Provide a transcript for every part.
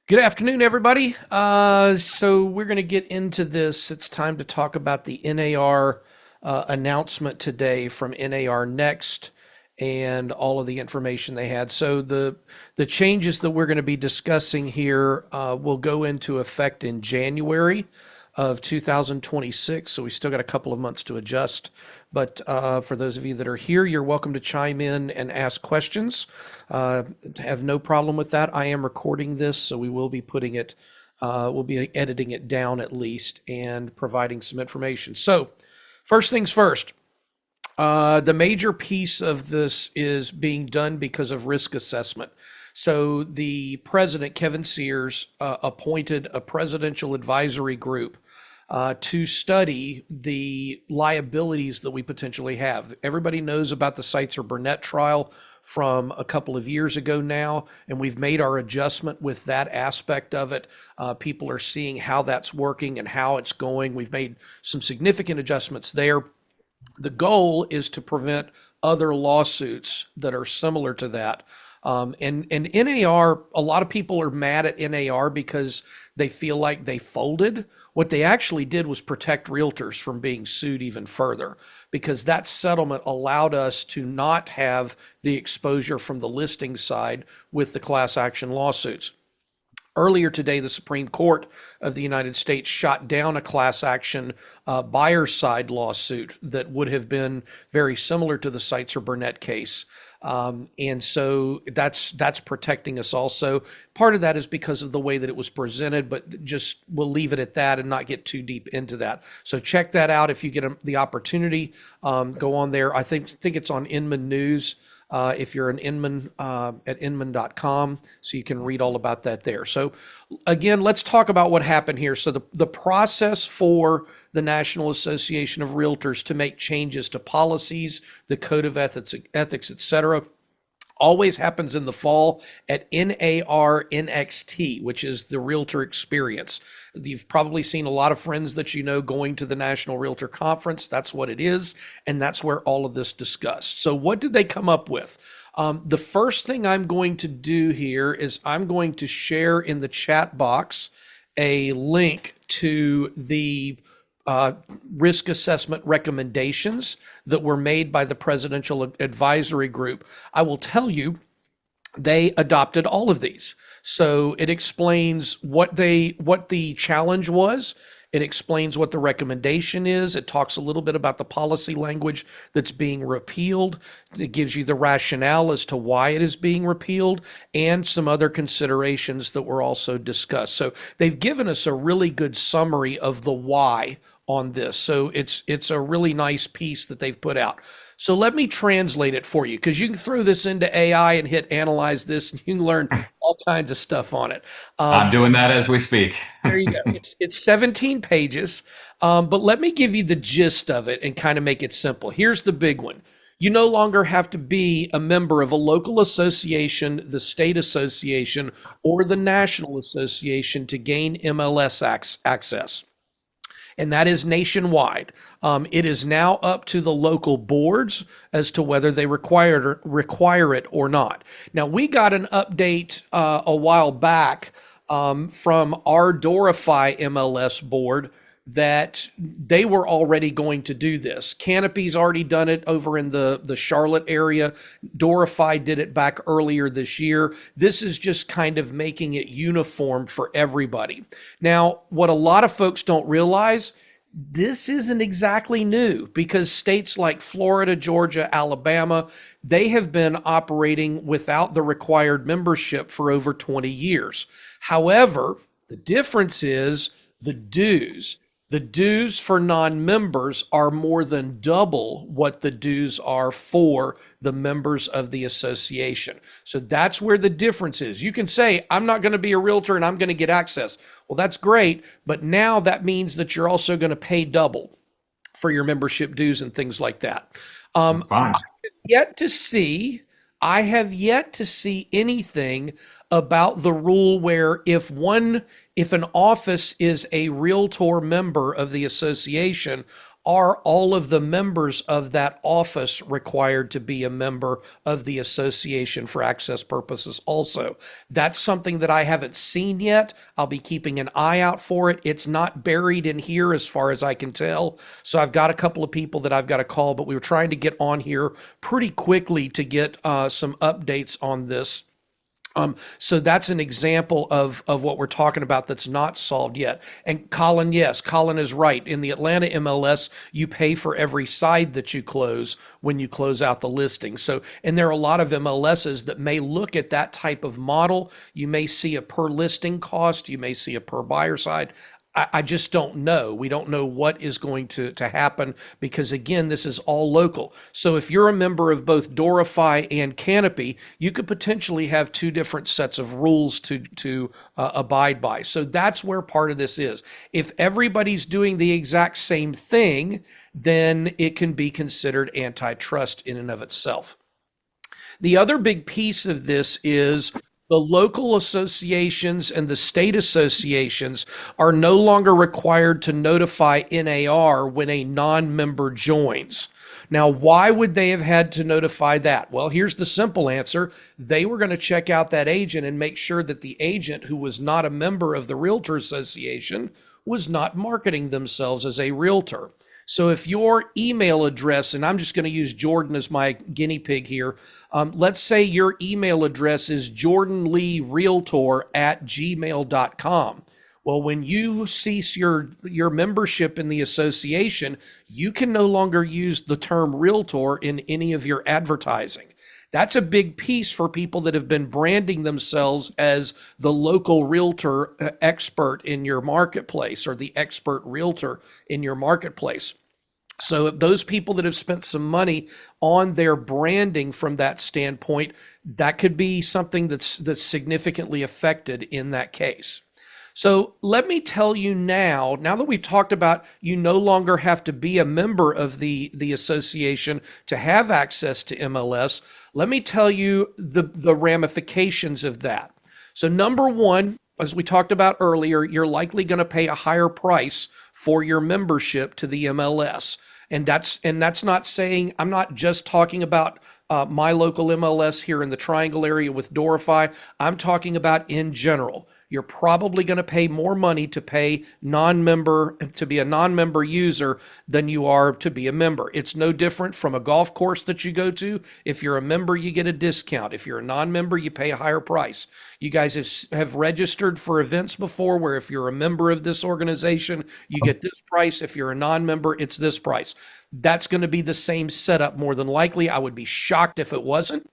Good afternoon, everybody. So we're going to get into this. It's time to talk about the NAR announcement today from NAR Next and all of the information they had. So the changes that we're going to be discussing here will go into effect in January of 2026. So we still got a couple of months to adjust. But for those of you that are here, you're welcome to chime in and ask questions. Have no problem with that. I am recording this, so we will be putting it, we'll be editing it down at least and providing some information. So first things first, the major piece of this is being done because of risk assessment. So the president, Kevin Sears, appointed a presidential advisory group to study the liabilities that we potentially have. Everybody knows about the Seitzer-Burnett trial from a couple of years ago now, and we've made our adjustment with that aspect of it. People are seeing how that's working and how it's going. We've made some significant adjustments there. The goal is to prevent other lawsuits that are similar to that. And NAR, a lot of people are mad at NAR because they feel like they folded. What they actually did was protect realtors from being sued even further, because that settlement allowed us to not have the exposure from the listing side with the class action lawsuits. Earlier today, the Supreme Court of the United States shot down a class action buyer's side lawsuit that would have been very similar to the Seitzer-Burnett case. And so that's protecting us also. Part of that is because of the way that it was presented, but just we'll leave it at that and not get too deep into that. So check that out if you get the opportunity. Go on there. I think it's on Inman News. If you're an Inman at inman.com, so you can read all about that there. So again, let's talk about what happened here. So the process for the National Association of Realtors to make changes to policies, the code of ethics, et cetera, always happens in the fall at NAR NXT, which is the Realtor Experience. You've probably seen a lot of friends that you know going to the National Realtor Conference. That's what it is, and that's where all of this discussed. So what did they come up with? The first thing I'm going to do here is I'm going to share in the chat box a link to the risk assessment recommendations that were made by the Presidential Advisory Group. I will tell you, they adopted all of these. So it explains what the challenge was. It explains what the recommendation is. It talks a little bit about the policy language that's being repealed. It gives you the rationale as to why it is being repealed and some other considerations that were also discussed. So they've given us a really good summary of the why on this. So it's a really nice piece that they've put out. So let me translate it for you, because you can throw this into AI and hit analyze this, and you can learn all kinds of stuff on it. I'm doing that as we speak. There you go. It's 17 pages, but let me give you the gist of it and kind of make it simple. Here's the big one. You no longer have to be a member of a local association, the state association, or the national association to gain MLS access. And that is nationwide. It is now up to the local boards as to whether they require it or not. Now, we got an update a while back from our Dorify MLS board that they were already going to do this. Canopy's already done it over in the Charlotte area. Dorify did it back earlier this year. This is just kind of making it uniform for everybody. Now, what a lot of folks don't realize, this isn't exactly new, because states like Florida, Georgia, Alabama, they have been operating without the required membership for over 20 years. However, the difference is the dues. The dues for non-members are more than double what the dues are for the members of the association. So that's where the difference is. You can say, I'm not going to be a realtor and I'm going to get access. Well, that's great, but now that means that you're also going to pay double for your membership dues and things like that. Fine. I have yet to see anything about the rule where if an office is a realtor member of the association, are all of the members of that office required to be a member of the association for access purposes also? That's something that I haven't seen yet. I'll be keeping an eye out for it. It's not buried in here as far as I can tell. So I've got a couple of people that I've got to call, but we were trying to get on here pretty quickly to get some updates on this. So that's an example of what we're talking about that's not solved yet. And Colin, yes, Colin is right. In the Atlanta MLS, you pay for every side that you close when you close out the listing. So, and there are a lot of MLSs that may look at that type of model. You may see a per listing cost. You may see a per buyer side. I just don't know. We don't know what is going to happen because, again, this is all local. So if you're a member of both Dorify and Canopy, you could potentially have two different sets of rules to abide by. So that's where part of this is. If everybody's doing the exact same thing, then it can be considered antitrust in and of itself. The other big piece of this is the local associations and the state associations are no longer required to notify NAR when a non-member joins. Now, why would they have had to notify that? Well, here's the simple answer. They were going to check out that agent and make sure that the agent who was not a member of the Realtor Association was not marketing themselves as a realtor. So if your email address, and I'm just going to use Jordan as my guinea pig here, let's say your email address is jordanleerealtor@gmail.com. Well, when you cease your membership in the association, you can no longer use the term realtor in any of your advertising. That's a big piece for people that have been branding themselves as the local realtor expert in your marketplace or the expert realtor in your marketplace. So those people that have spent some money on their branding from that standpoint, that could be something that's significantly affected in that case. So let me tell you now that we've talked about you no longer have to be a member of the association to have access to MLS, let me tell you the ramifications of that. So number one, as we talked about earlier, you're likely going to pay a higher price for your membership to the MLS. And that's not saying, I'm not just talking about my local MLS here in the Triangle area with Dorify. I'm talking about in general. You're probably going to pay more money to be a non-member user than you are to be a member. It's no different from a golf course that you go to. If you're a member, you get a discount. If you're a non-member, you pay a higher price. You guys have registered for events before where if you're a member of this organization, you get this price. If you're a non-member, it's this price. That's going to be the same setup more than likely. I would be shocked if it wasn't.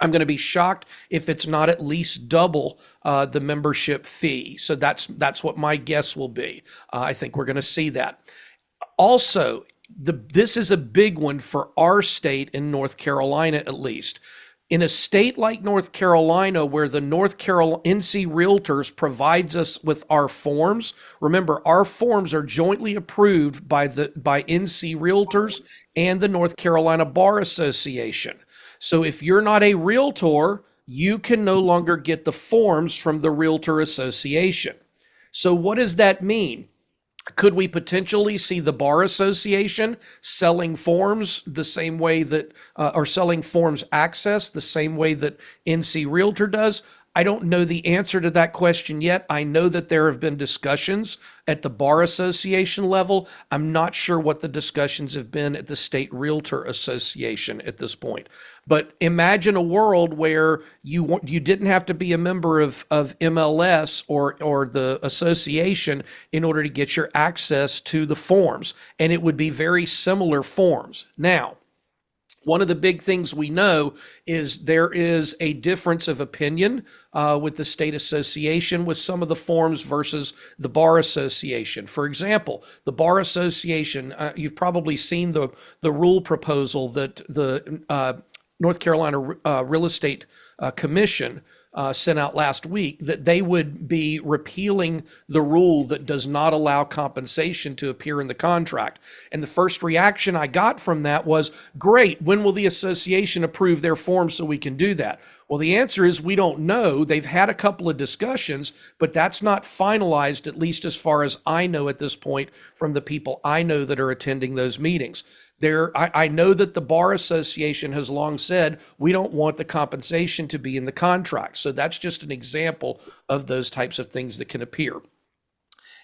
I'm going to be shocked if it's not at least double the membership fee. So that's what my guess will be. I think we're going to see that. Also, this is a big one for our state in North Carolina, at least. In a state like North Carolina, where the North Carolina NC Realtors provides us with our forms, remember our forms are jointly approved by NC Realtors and the North Carolina Bar Association. So if you're not a realtor, you can no longer get the forms from the Realtor Association. So what does that mean? Could we potentially see the Bar Association selling forms the same way that, or selling forms access the same way that NC Realtor does? I don't know the answer to that question yet. I know that there have been discussions at the Bar Association level. I'm not sure what the discussions have been at the State Realtor Association at this point. But imagine a world where you didn't have to be a member of MLS or the association in order to get your access to the forms. And it would be very similar forms. Now, one of the big things we know is there is a difference of opinion with the state association with some of the forms versus the Bar Association. For example, the Bar Association, you've probably seen the rule proposal that the North Carolina Real Estate Commission sent out last week, that they would be repealing the rule that does not allow compensation to appear in the contract. And the first reaction I got from that was, great, when will the association approve their form so we can do that? Well, the answer is we don't know. They've had a couple of discussions, but that's not finalized, at least as far as I know at this point from the people I know that are attending those meetings. I know that the Bar Association has long said we don't want the compensation to be in the contract. So that's just an example of those types of things that can appear.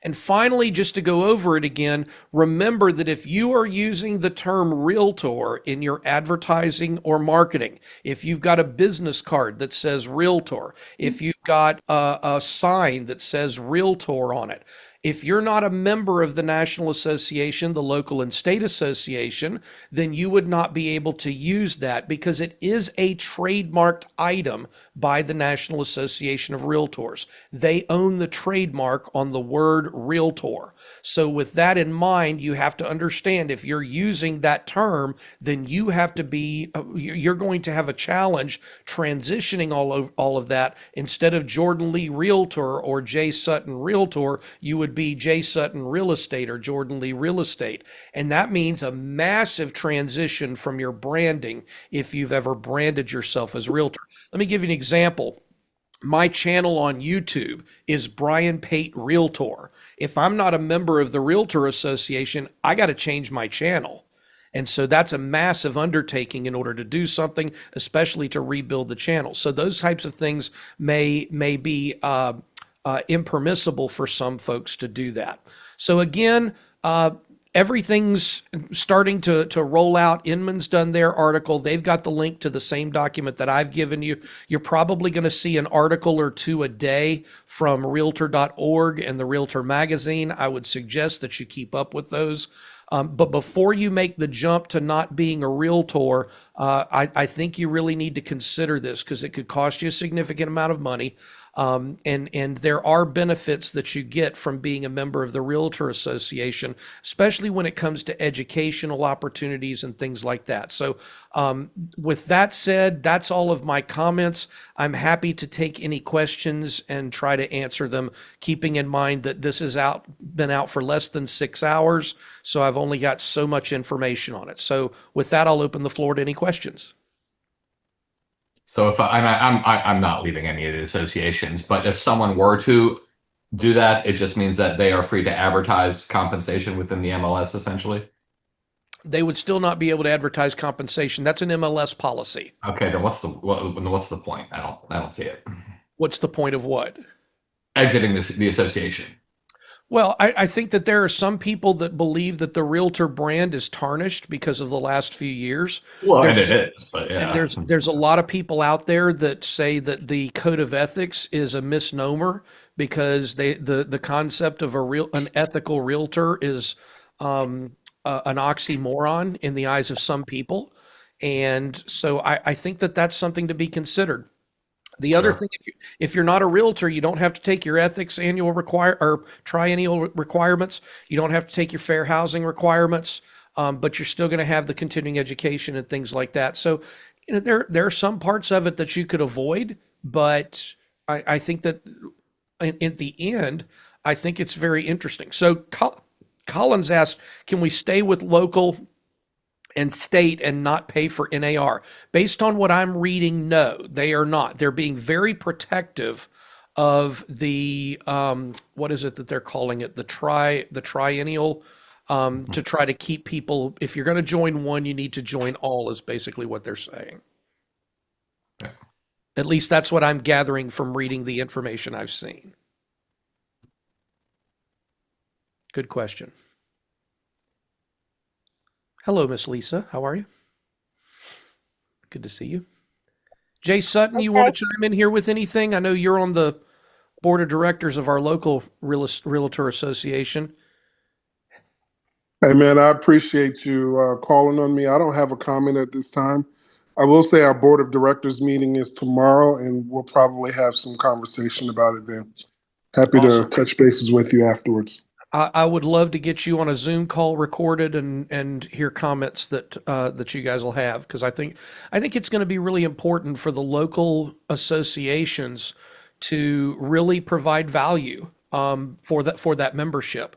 And finally, just to go over it again, remember that if you are using the term Realtor in your advertising or marketing, if you've got a business card that says Realtor, if you've got a sign that says Realtor on it, if you're not a member of the National Association, the local and state association, then you would not be able to use that because it is a trademarked item by the National Association of Realtors. They own the trademark on the word Realtor. So with that in mind, you have to understand if you're using that term, then you have to be, you're going to have a challenge transitioning all of that. Instead of Jordan Lee Realtor or Jay Sutton Realtor, you would be Jay Sutton Real Estate or Jordan Lee Real Estate. And that means a massive transition from your branding if you've ever branded yourself as Realtor. Let me give you an example. My channel on YouTube is Brian Pate Realtor. If I'm not a member of the Realtor Association, I got to change my channel. And so that's a massive undertaking in order to do something, especially to rebuild the channel. So those types of things may be impermissible for some folks to do that. So again, everything's starting to roll out. Inman's done their article. They've got the link to the same document that I've given you. You're probably going to see an article or two a day from Realtor.org and the Realtor magazine. I would suggest that you keep up with those. But before you make the jump to not being a Realtor, I think you really need to consider this because it could cost you a significant amount of money. And there are benefits that you get from being a member of the Realtor Association, especially when it comes to educational opportunities and things like that. So with that said, that's all of my comments. I'm happy to take any questions and try to answer them, keeping in mind that this has been out for less than 6 hours, so I've only got so much information on it. So with that, I'll open the floor to any questions. So if I'm not leaving any of the associations, but if someone were to do that, it just means that they are free to advertise compensation within the MLS, essentially. They would still not be able to advertise compensation. That's an MLS policy. Okay, then what's the point? I don't see it. What's the point of what? Exiting the association. Well, I think that there are some people that believe that the Realtor brand is tarnished because of the last few years. Well, and it is, but yeah. And there's a lot of people out there that say that the code of ethics is a misnomer because the concept of an ethical realtor is an oxymoron in the eyes of some people. And so I think that that's something to be considered. The other thing, if you're not a realtor, you don't have to take your ethics annual or triennial requirements. You don't have to take your fair housing requirements, but you're still going to have the continuing education and things like that. So, there are some parts of it that you could avoid, but I think that in the end, I think it's very interesting. So, Collins asked, can we stay with local and state and not pay for NAR? Based on what I'm reading, no, they are not. They're being very protective of the what is it that they're calling it? The triennial to try to keep people. If you're going to join one, you need to join all. Is basically what they're saying. Yeah. At least that's what I'm gathering from reading the information I've seen. Good question. Hello, Miss Lisa. How are you? Good to see you. Jay Sutton, you want to chime in here with anything? I know you're on the board of directors of our local Realtor Association. Hey, man, I appreciate you calling on me. I don't have a comment at this time. I will say our board of directors meeting is tomorrow, and we'll probably have some conversation about it then. Happy Awesome. to touch bases with you afterwards. I would love to get you on a Zoom call recorded and hear comments that you guys will have, because I think it's going to be really important for the local associations to really provide value for that membership,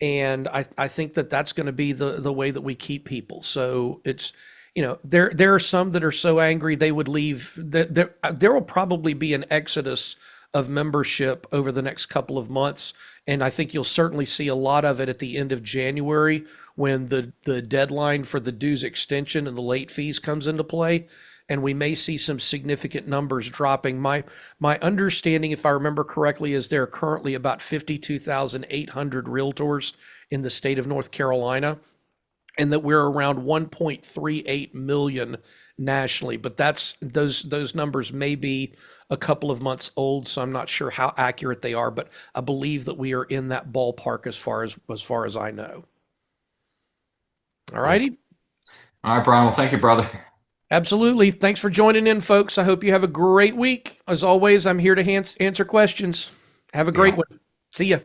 and I think that's going to be the way that we keep people. So it's, there are some that are so angry they would leave. There will probably be an exodus of membership over the next couple of months. And I think you'll certainly see a lot of it at the end of January, when the deadline for the dues extension and the late fees comes into play. And we may see some significant numbers dropping. My understanding, if I remember correctly, is there are currently about 52,800 realtors in the state of North Carolina, and that we're around 1.38 million nationally. But those numbers may be a couple of months old, so I'm not sure how accurate they are, but I believe that we are in that ballpark as far as I know. All righty. All right, Brian. Well, thank you, brother. Absolutely. Thanks for joining in, folks. I hope you have a great week. As always, I'm here to answer questions. Have a great one. See ya.